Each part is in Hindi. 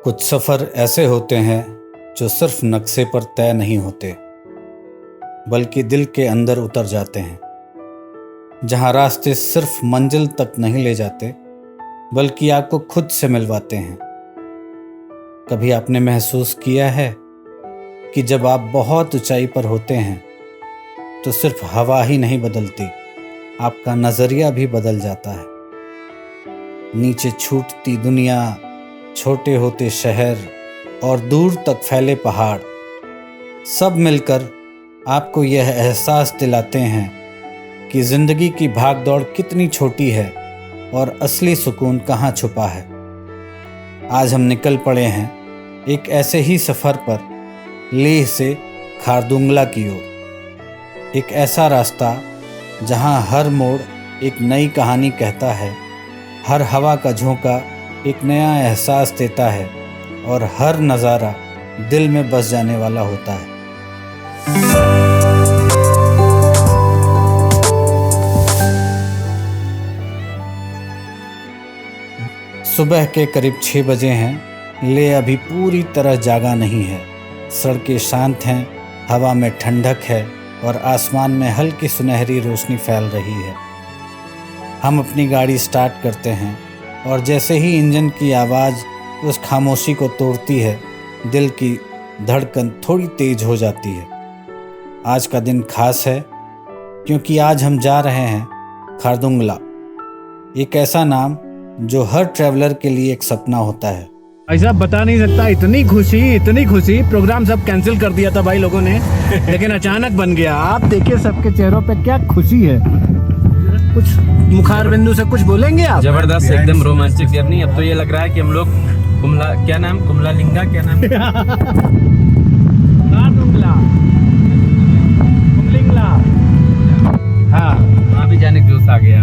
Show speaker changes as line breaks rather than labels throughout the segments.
कुछ सफ़र ऐसे होते हैं जो सिर्फ नक्शे पर तय नहीं होते, बल्कि दिल के अंदर उतर जाते हैं। जहां रास्ते सिर्फ मंजिल तक नहीं ले जाते, बल्कि आपको खुद से मिलवाते हैं। कभी आपने महसूस किया है कि जब आप बहुत ऊंचाई पर होते हैं तो सिर्फ हवा ही नहीं बदलती, आपका नज़रिया भी बदल जाता है। नीचे छूटती दुनिया, छोटे होते शहर और दूर तक फैले पहाड़, सब मिलकर आपको यह एहसास दिलाते हैं कि ज़िंदगी की भागदौड़ कितनी छोटी है और असली सुकून कहाँ छुपा है। आज हम निकल पड़े हैं एक ऐसे ही सफ़र पर, लेह से खारदुंगला की ओर। एक ऐसा रास्ता जहाँ हर मोड़ एक नई कहानी कहता है, हर हवा का झोंका एक नया एहसास देता है और हर नज़ारा दिल में बस जाने वाला होता है। सुबह के करीब 6 बजे हैं। लेह अभी पूरी तरह जागा नहीं है। सड़कें शांत हैं, हवा में ठंडक है और आसमान में हल्की सुनहरी रोशनी फैल रही है। हम अपनी गाड़ी स्टार्ट करते हैं और जैसे ही इंजन की आवाज़ उस खामोशी को तोड़ती है, दिल की धड़कन थोड़ी तेज हो जाती है। आज का दिन खास है क्योंकि आज हम जा रहे हैं खारदुंगला, एक ऐसा नाम जो हर ट्रैवलर के लिए एक सपना होता है।
ऐसा बता नहीं सकता, इतनी खुशी। प्रोग्राम सब कैंसिल कर दिया था भाई लोगों ने, लेकिन अचानक बन गया। आप देखिए सबके चेहरों पे क्या खुशी है। कुछ मुखार बिंदु से कुछ बोलेंगे आप?
जबरदस्त, एकदम रोमांचक जर्नी। अब तो ये लग रहा है कि हम लोग कुमला
हाँ,
वहाँ भी जाने का जोश आ गया।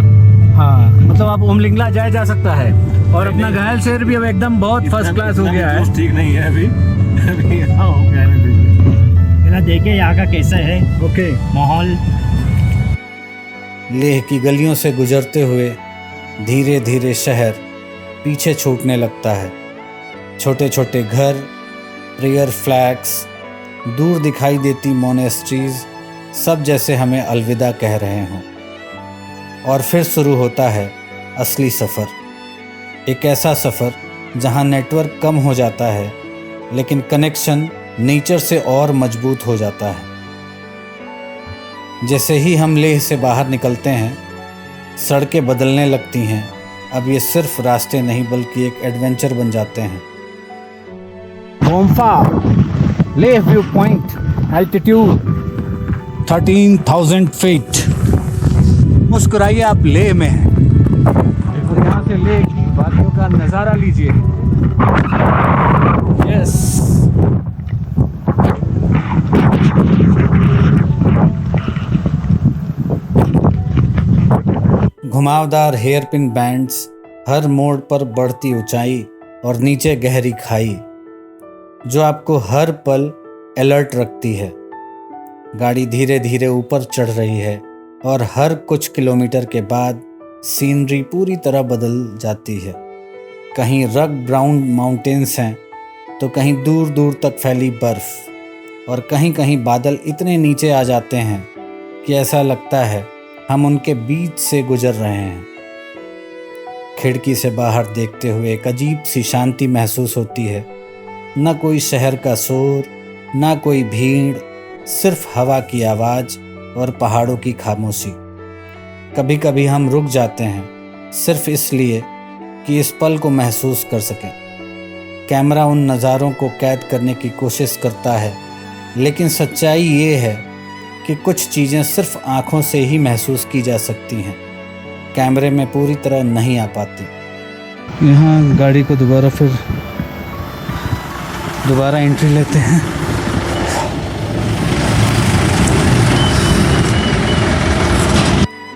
हाँ, मतलब आप उमलिंगला जाया जा सकता है। और अपना घायल शेर भी अब एकदम बहुत फर्स्ट क्लास हो गया है।
ठीक नहीं है अभी
देखिए यहाँ का कैसा है
ओके
माहौल।
लेह की गलियों से गुजरते हुए धीरे धीरे शहर पीछे छूटने लगता है। छोटे छोटे घर, प्रेयर फ्लैग्स, दूर दिखाई देती मोनेस्ट्रीज, सब जैसे हमें अलविदा कह रहे हों। और फिर शुरू होता है असली सफ़र। एक ऐसा सफ़र जहां नेटवर्क कम हो जाता है, लेकिन कनेक्शन नेचर से और मजबूत हो जाता है। जैसे ही हम लेह से बाहर निकलते हैं, सड़कें बदलने लगती हैं। अब ये सिर्फ रास्ते नहीं, बल्कि एक एडवेंचर बन जाते हैं।
मोम्फा Leh view point, altitude 13,000 feet. मुस्कुराइए, आप लेह में हैं और यहाँ से लेह की वादियों का नज़ारा लीजिए। यस,
घुमावदार हेयरपिन बैंड्स, हर मोड़ पर बढ़ती ऊंचाई और नीचे गहरी खाई जो आपको हर पल अलर्ट रखती है। गाड़ी धीरे धीरे ऊपर चढ़ रही है और हर कुछ किलोमीटर के बाद सीनरी पूरी तरह बदल जाती है। कहीं रग ब्राउन माउंटेन्स हैं तो कहीं दूर दूर तक फैली बर्फ़, और कहीं कहीं बादल इतने नीचे आ जाते हैं कि ऐसा लगता है हम उनके बीच से गुजर रहे हैं। खिड़की से बाहर देखते हुए एक अजीब सी शांति महसूस होती है। न कोई शहर का शोर, न कोई भीड़, सिर्फ हवा की आवाज़ और पहाड़ों की खामोशी। कभी कभी हम रुक जाते हैं सिर्फ इसलिए कि इस पल को महसूस कर सकें। कैमरा उन नज़ारों को कैद करने की कोशिश करता है, लेकिन सच्चाई ये है कि कुछ चीज़ें सिर्फ आँखों से ही महसूस की जा सकती हैं, कैमरे में पूरी तरह नहीं आ पाती। यहाँ गाड़ी को दोबारा एंट्री लेते हैं।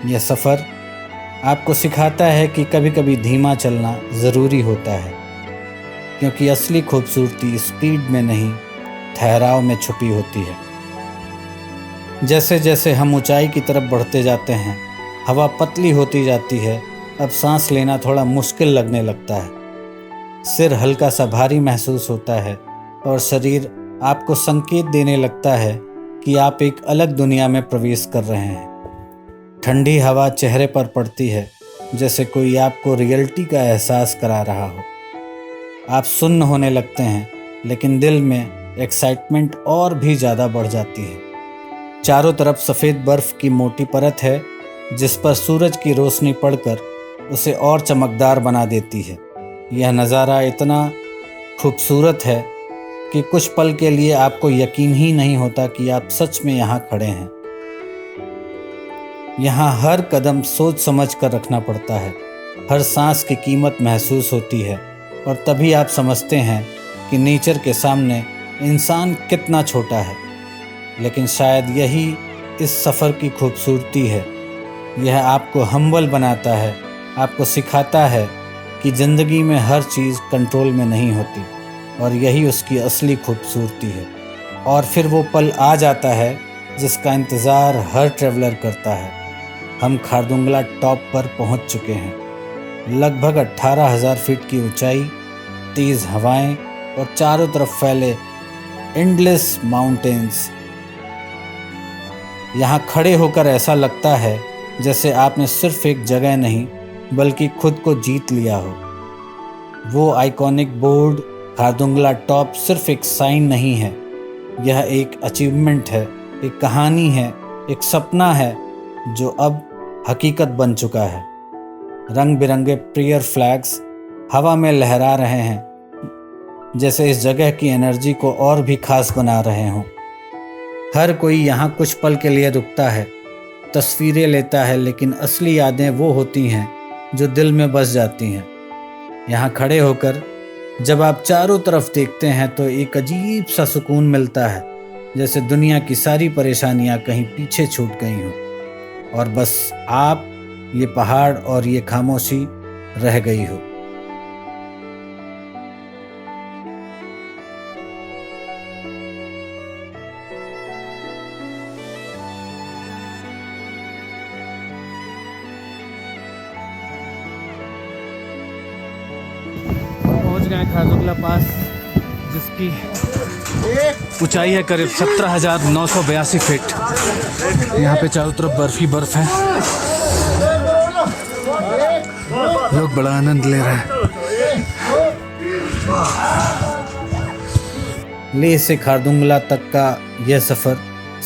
यह सफ़र आपको सिखाता है कि कभी कभी धीमा चलना ज़रूरी होता है, क्योंकि असली खूबसूरती स्पीड में नहीं, ठहराव में छुपी होती है। जैसे जैसे हम ऊंचाई की तरफ बढ़ते जाते हैं, हवा पतली होती जाती है। अब सांस लेना थोड़ा मुश्किल लगने लगता है। सिर हल्का सा भारी महसूस होता है और शरीर आपको संकेत देने लगता है कि आप एक अलग दुनिया में प्रवेश कर रहे हैं। ठंडी हवा चेहरे पर पड़ती है, जैसे कोई आपको रियलिटी का एहसास करा रहा हो। आप सुन्न होने लगते हैं, लेकिन दिल में एक्साइटमेंट और भी ज़्यादा बढ़ जाती है। चारों तरफ सफ़ेद बर्फ़ की मोटी परत है, जिस पर सूरज की रोशनी पड़कर उसे और चमकदार बना देती है। यह नज़ारा इतना खूबसूरत है कि कुछ पल के लिए आपको यकीन ही नहीं होता कि आप सच में यहाँ खड़े हैं। यहाँ हर कदम सोच समझ कर रखना पड़ता है, हर सांस की कीमत महसूस होती है और तभी आप समझते हैं कि नेचर के सामने इंसान कितना छोटा है। लेकिन शायद यही इस सफ़र की खूबसूरती है। यह आपको हम्बल बनाता है, आपको सिखाता है कि ज़िंदगी में हर चीज़ कंट्रोल में नहीं होती और यही उसकी असली खूबसूरती है। और फिर वो पल आ जाता है जिसका इंतज़ार हर ट्रैवलर करता है। हम खारदुंगला टॉप पर पहुंच चुके हैं। लगभग 18,000 फीट की ऊंचाई, तेज़ हवाएं और चारों तरफ फैले एंडलेस माउंटेन्स। यहाँ खड़े होकर ऐसा लगता है जैसे आपने सिर्फ एक जगह नहीं बल्कि खुद को जीत लिया हो। वो आइकॉनिक बोर्ड खारदुंगला टॉप सिर्फ एक साइन नहीं है, यह एक अचीवमेंट है, एक कहानी है, एक सपना है जो अब हकीकत बन चुका है। रंग बिरंगे प्रेयर फ्लैग्स हवा में लहरा रहे हैं, जैसे इस जगह की एनर्जी को और भी खास बना रहे हों। हर कोई यहाँ कुछ पल के लिए रुकता है, तस्वीरें लेता है, लेकिन असली यादें वो होती हैं जो दिल में बस जाती हैं। यहाँ खड़े होकर जब आप चारों तरफ देखते हैं तो एक अजीब सा सुकून मिलता है, जैसे दुनिया की सारी परेशानियाँ कहीं पीछे छूट गई हों और बस आप, ये पहाड़ और ये खामोशी रह गई हो।
पहुंच गए खारदुंगला पास, जिसकी ऊंचाई है करीब 17,982 फीट। यहाँ पे चारों तरफ बर्फ ही बर्फ है। लोग बड़ा आनंद ले रहे हैं।
लेह से खारदुंगला तक का यह सफ़र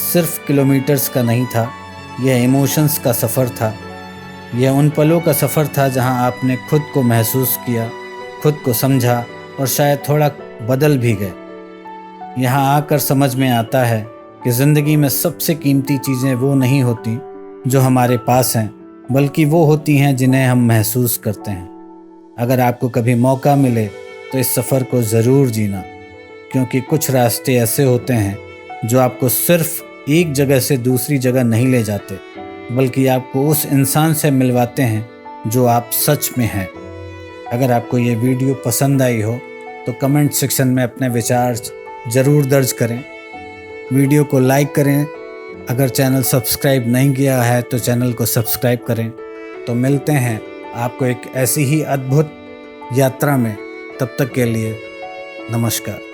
सिर्फ किलोमीटर्स का नहीं था, यह इमोशंस का सफ़र था। यह उन पलों का सफ़र था जहां आपने खुद को महसूस किया, खुद को समझा और शायद थोड़ा बदल भी गए। यहाँ आकर समझ में आता है कि ज़िंदगी में सबसे कीमती चीज़ें वो नहीं होती जो हमारे पास हैं, बल्कि वो होती हैं जिन्हें हम महसूस करते हैं। अगर आपको कभी मौका मिले तो इस सफ़र को ज़रूर जीना, क्योंकि कुछ रास्ते ऐसे होते हैं जो आपको सिर्फ एक जगह से दूसरी जगह नहीं ले जाते, बल्कि आपको उस इंसान से मिलवाते हैं जो आप सच में हैं। अगर आपको ये वीडियो पसंद आई हो तो कमेंट सेक्शन में अपने विचार ज़रूर दर्ज करें। वीडियो को लाइक करें। अगर चैनल सब्सक्राइब नहीं किया है तो चैनल को सब्सक्राइब करें। तो मिलते हैं आपको एक ऐसी ही अद्भुत यात्रा में। तब तक के लिए नमस्कार।